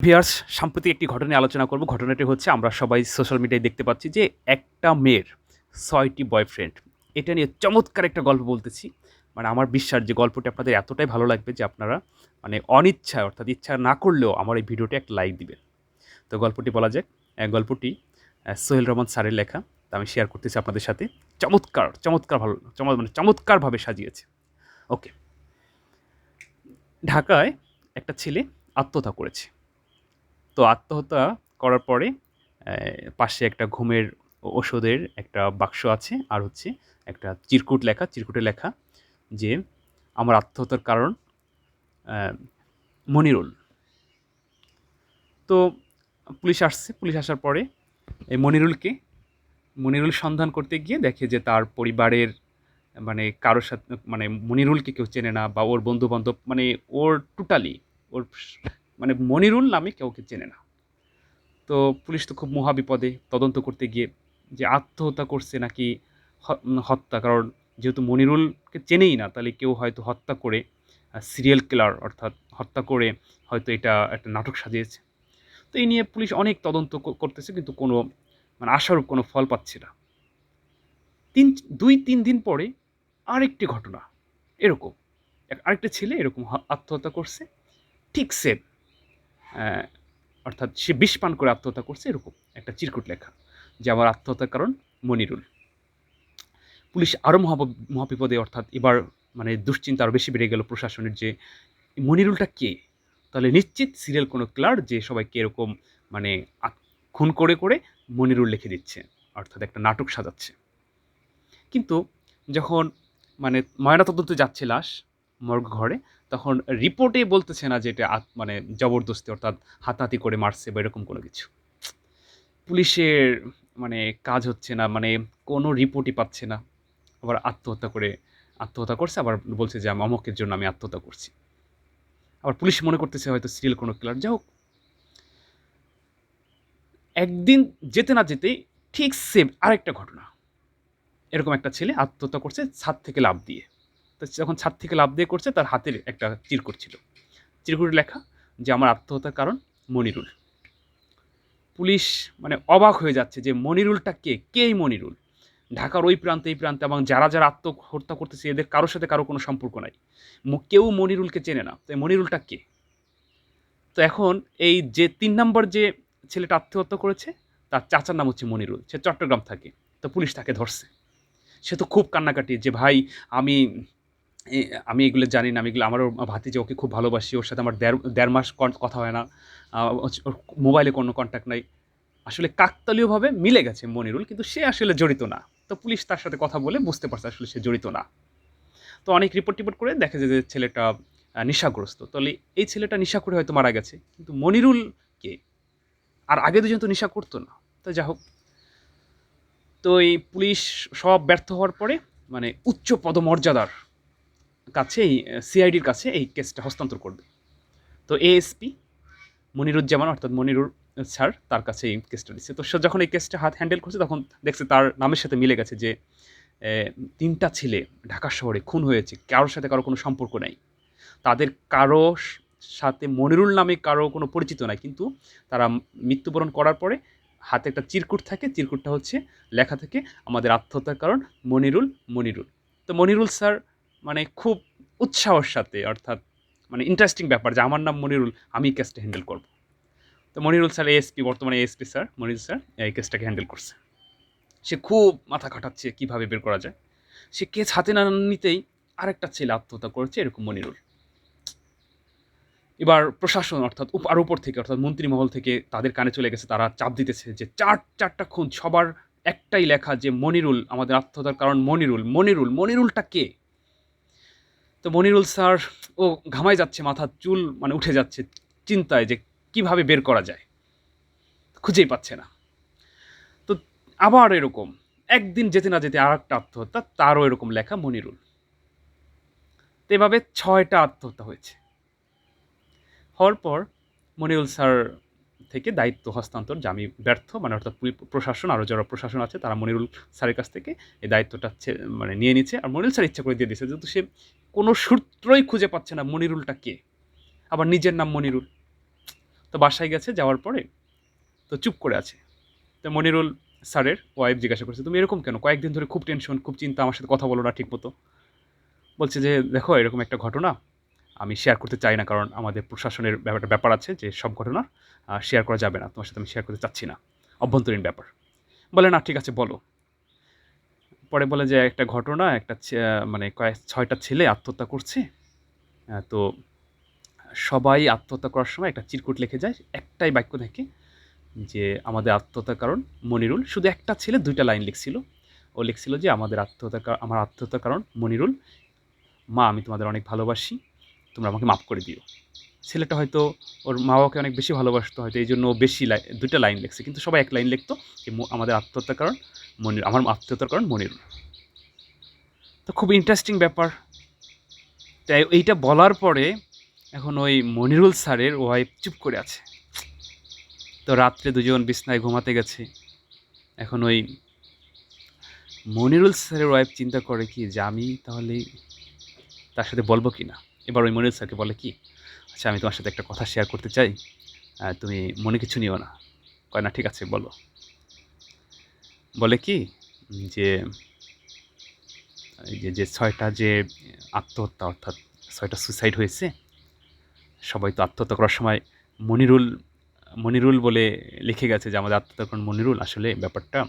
Viewers, সাম্প্রতিক একটি ঘটনা নিয়ে আলোচনা করব। ঘটনাটি হচ্ছে আমরা সবাই সোশ্যাল মিডিয়ায় দেখতে পাচ্ছি যে একটা মেয়ের ৬টি বয়ফ্রেন্ড। এটা নিয়ে চমৎকার একটা গল্প বলতেছি। মানে আমার বিশ্বাস যে গল্পটি আপনাদের এতটাই ভালো লাগবে যে আপনারা মানে অনিচ্ছায় অর্থাৎ ইচ্ছা না করলেও আমার এই ভিডিওতে একটা লাইক দিবেন। তো গল্পটি বলা যাক। গল্পটি সোহেল রহমান স্যারের লেখা। তা আমি শেয়ার করতেছি আপনাদের সাথে। চমৎকার ভালো মানে চমৎকারভাবে সাজিয়েছে। ওকে। ঢাকায় একটা ছেলে আত্মহত্যা করেছে। তো আত্মহত্যা করার পরে পাশে একটা ঘুমের ওষুধের একটা বাক্স আছে। আর হচ্ছে একটা চিরকুটে লেখা যে আমার আত্মহত্যার কারণ অ্যা মনিরুল। তো পুলিশ আসছে। পুলিশ আসার পরে এই মনিরুল সন্ধান করতে গিয়ে দেখে যে তার পরিবারের মানে কারো সাথে মানে মনিরুলকে কেউ চেনে না বা ওর বন্ধু-বান্ধব মানে ওর টোটালি ওর মানে মনিরুল নামে কাউকে চেনে না। তো পুলিশ তো খুব মহাবিপদে তদন্ত করতে গিয়ে যে আত্মহত্যা করছে নাকি হত্যা। কারণ যেহেতু মনিরুলকে চেনেই না, তাহলে কেউ হয়তো হত্যা করে সিরিয়াল কিলার অর্থাৎ হত্যা করে হয়তো এটা একটা নাটক সাজিয়েছে। তো এই নিয়ে পুলিশ অনেক তদন্ত করতেছে কিন্তু কোনো মানে আশারূপ কোনো ফল পাচ্ছে না। ২-৩ দিন পরে আরেকটি ঘটনা এরকম। আরেকটা ছেলে এরকম আত্মহত্যা করছে। ঠিক সেম অ্যা অর্থাৎ সে বিষ পান করে আত্মহত্যা করছে এরকম একটা চিরকুট লেখা যে আমার আত্মহত্যার কারণ মনিরুল। পুলিশ আরও মহাবিপদে অর্থাৎ এবার মানে দুশ্চিন্তা আরও বেশি বেড়ে গেল প্রশাসনের যে মনিরুলটা কে? তাহলে নিশ্চিত সিরিয়াল কোনো কিলার যে সবাইকে এরকম মানে খুন করে মনিরুল লিখে দিচ্ছে। অর্থাৎ একটা নাটক সাজাচ্ছে। কিন্তু যখন মানে ময়নাতদন্তে যাচ্ছে লাশ মর্গ ঘরে, তখন রিপোর্টে বলতেছে না যে এটা মানে জবরদস্তি অর্থাৎ হাতাহাতি করে মারছে বা এরকম কোনো কিছু। পুলিশের মানে কাজ হচ্ছে না, মানে কোনো রিপোর্টই পাচ্ছে না। আবার আত্মহত্যা করছে, আবার বলছে যে আমি অমুকের জন্য আমি আত্মহত্যা করছি। আবার পুলিশ মনে করতেছে হয়তো সিরিয়াল কোনো কিলার। যাই হোক, একদিন যেতে না যেতেই ঠিক সেম আরেকটা ঘটনা। এরকম একটা ছেলে আত্মহত্যা করছে ছাদ থেকে লাফ দিয়ে। তো যখন ছাদ থেকে লাফ দিয়ে করছে তার হাতের একটা চিরকুট ছিল। চিরকুটে লেখা যে আমার আত্মহত্যার কারণ মনিরুল। পুলিশ মানে অবাক হয়ে যাচ্ছে যে মনিরুলটা কে? কে এই মনিরুল? ঢাকার ওই প্রান্তে এই প্রান্তে এবং যারা আত্মহত্যা করতেছে এদের কারো সাথে কারো কোনো সম্পর্ক নাই। কেউ মনিরুলকে চেনে না। তো এই মনিরুলটা কে? তো এখন এই যে ৩ নাম্বার যে ছেলেটা আত্মহত্যা করেছে তার চাচার নাম হচ্ছে মনিরুল। সে চট্টগ্রাম থাকে। তো পুলিশ তাকে ধরছে। সে তো খুব কান্নাকাটি যে ভাই আমি এ আমি এগুলো জানি না। আমি এগুলো আমারও ভাতিজা ওকে খুব ভালোবাসি। ওর সাথে আমার দেড় মাস কথা হয় না। ওর মোবাইলে কোনো কনট্যাক্ট নাই। আসলে কাকতালীয়ভাবে মিলে গেছে মনিরুল, কিন্তু সে আসলে জড়িত না। তো পুলিশ তার সাথে কথা বলে বুঝতে পারছে আসলে সে জড়িত না। তো অনেক রিপোর্ট-টিপোর্ট করে দেখা যায় যে ছেলেটা নেশাগ্রস্ত। তাহলে এই ছেলেটা নেশা করে হয়তো মারা গেছে। কিন্তু মনিরুল কে? আর আগে দুজন তো নেশা করত না। তো যা হোক, তো এই পুলিশ সব ব্যর্থ হওয়ার পরে মানে উচ্চ পদমর্যাদার কাছে এই সিআইডির কাছে এই কেসটা হস্তান্তর করবে। তো এএসপি মনিরুজ্জামান অর্থাৎ মনিরুর স্যার তার কাছে এই কেসটা দিচ্ছে। তো সে যখন এই কেসটা হ্যান্ডেল করছে তখন দেখছে তার নামের সাথে মিলে গেছে যে ৩ টা ছেলে ঢাকা শহরে খুন হয়েছে। কারো সাথে কারো কোনো সম্পর্ক নাই। তাদের কারো সাথে মনিরুল নামে কারো কোনো পরিচিত নাই। কিন্তু তারা মৃত্যুবরণ করার পরে হাতে একটা চিরকুট থাকে। চিরকুটটা হচ্ছে লেখা থাকে আমাদের আত্মহত্যার কারণ মনিরুল। তো মনিরুল স্যার মানে খুব উৎসাহের সাথে অর্থাৎ মানে ইন্টারেস্টিং ব্যাপার যে আমার নাম মনিরুল, আমি কেসটা হ্যান্ডেল করব। তো মনিরুল স্যার এএসপি, বর্তমানে এএসপি স্যার মনিরুল স্যার এই কেসটাকে হ্যান্ডেল করছে। সে খুব মাথা খাটাচ্ছে কিভাবে বের করা যায়। সে কেস হাতে না নিতেই আরেকটা ছেলে আত্মহত্যা করেছে এরকম মনিরুল। এবার প্রশাসন অর্থাৎ আরও উপর থেকে অর্থাৎ মন্ত্রী মহল থেকে তাদের কানে চলে গেছে। তারা চাপ দিতেছে যে চারটা খুন সবার একটাই লেখা যে মনিরুল আমাদের আত্মহত্যার কারণ মনিরুলটা কে? তো মনিরুল স্যার ও ঘামায় যাচ্ছে, মাথার চুল মানে উঠে যাচ্ছে চিন্তায় যে কিভাবে বের করা যায়। খুঁজেই পাচ্ছে না। তো আবার এরকম একদিন যেতে না যেতে আরেকটা আত্মহত্যা, তারও এরকম লেখা মনিরুল। তো এভাবে ৬টা আত্মহত্যা হয়েছে। হওয়ার পর মনিরুল স্যার থেকে দায়িত্ব হস্তান্তর যে আমি ব্যর্থ মানে অর্থাৎ প্রশাসন আরও যারা প্রশাসন আছে তারা মনিরুল স্যারের কাছ থেকে এই দায়িত্বটা মানে নিয়ে নিচ্ছে। আর মনিরুল স্যার ইচ্ছা করে দিয়ে দিয়েছে যেহেতু সে কোনো সূত্রই খুঁজে পাচ্ছে না মনিরুলটা কে, আবার নিজের নাম মনিরুল। তো বাসায় গেছে, যাওয়ার পরে তো চুপ করে আছে। তো মনিরুল স্যারের ওয়াইফ জিজ্ঞাসা করছে, তুমি এরকম কেন, কয়েকদিন ধরে খুব টেনশন, খুব চিন্তা, আমার সাথে কথা বলো না ঠিক মতো। বলছে যে দেখো এরকম একটা ঘটনা আমি শেয়ার করতে চাই না, কারণ আমাদের প্রশাসনের ব্যাপার আছে যে সব ঘটনা শেয়ার করা যাবে না, তোমার সাথে আমি শেয়ার করতে চাচ্ছি না, অভ্যন্তরীণ ব্যাপার। বলে না ঠিক আছে বলো। পরে বলে যে একটা ঘটনা, একটা মানে 6টা ছেলে আত্মহত্যা করছে। তো সবাই আত্মহত্যা করার সময় একটা চিরকুট লিখে যায়, একটাই বাক্য থেকে যে আমাদের আত্মহত্যার কারণ মনিরুল। শুধু একটা ছেলে 2টা লাইন লিখছিল। ও লিখছিল যে আমার আত্মহত্যার কারণ মনিরুল, মা আমি তোমাদের অনেক ভালোবাসি, তোমরা আমাকে মাফ করে দিও। ছেলেটা হয়তো ওর মা বাবাকে অনেক বেশি ভালোবাসতো, হয়তো এই জন্য ও বেশি 2টা লাইন লিখছে, কিন্তু সবাই এক লাইন লিখতো যে আমাদের আত্মহত্যার কারণ আমার আত্মহত্যার কারণ মনিরুল। তো খুব ইন্টারেস্টিং ব্যাপার। তাই এইটা বলার পরে এখন ওই মনিরুল স্যারের ওয়াইফ চুপ করে আছে। তো রাত্রে দুজন বিছনায় ঘুমাতে গেছে। এখন ওই মনিরুল স্যারের ওয়াইফ চিন্তা করে কি যে আমি তাহলে তার সাথে বলবো কি না। এবার ওই মনিরুল স্যারকে বলে কি, আচ্ছা আমি তোমার সাথে একটা কথা শেয়ার করতে চাই, তুমি মনে কিছু নিও না। কয় না ঠিক আছে বলো। বলে কি যে এই যে 6টা যে আত্মহত্যা, অর্থাৎ 6টা সুসাইড হয়েছে, সবাই তো আত্মহত্যা করার সময় মনিরুল মনিরুল বলে লিখে গেছে যে আমাদের আত্মহত্যার কারণ মনিরুল। আসলে ব্যাপারটা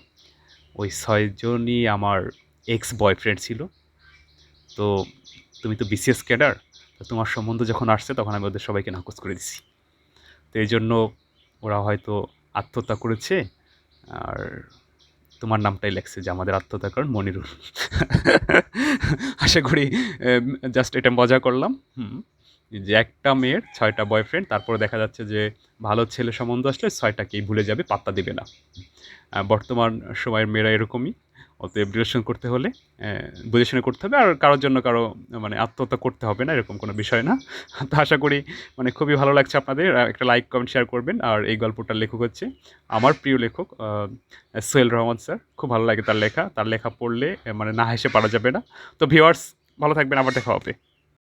ওই 6 জনই আমার এক্স বয়ফ্রেন্ড ছিল। তো তুমি তো বিসিএস ক্যাডার, তো তোমার সম্বন্ধ যখন আসছে তখন আমি ওদের সবাইকে নাকচ করে দিছি। তো এই জন্য ওরা হয়তো আত্মহত্যা করেছে, আর তোমার নামটাই লেখছে যে আমাদের আত্মহত্যার কারণ মনিরুল। আশা করি জাস্ট এটা মজা করলাম। যে একটা মেয়ের 6টা বয়ফ্রেন্ড, তারপরে দেখা যাচ্ছে যে ভালো ছেলে সম্বন্ধ আসলে 6টাকেই ভুলে যাবে, পাত্তা দেবে না। বর্তমান সময়ের মেয়েরা এরকমই। অতএব রিলেশন করতে হলে বুঝে শুনে করতে হবে, আর কারোর জন্য কারো মানে আত্মহত্যা করতে হবে না, এরকম কোনো বিষয় না। তো আশা করি মানে খুবই ভালো লাগছে আপনাদের। একটা লাইক কমেন্ট শেয়ার করবেন। আর এই গল্পটার লেখক হচ্ছে আমার প্রিয় লেখক সোহেল রহমান স্যার। খুব ভালো লাগে তার লেখা পড়লে মানে না হেসে পারা যাবে না। তো ভিউয়ার্স ভালো থাকবেন, আবার দেখা হবে।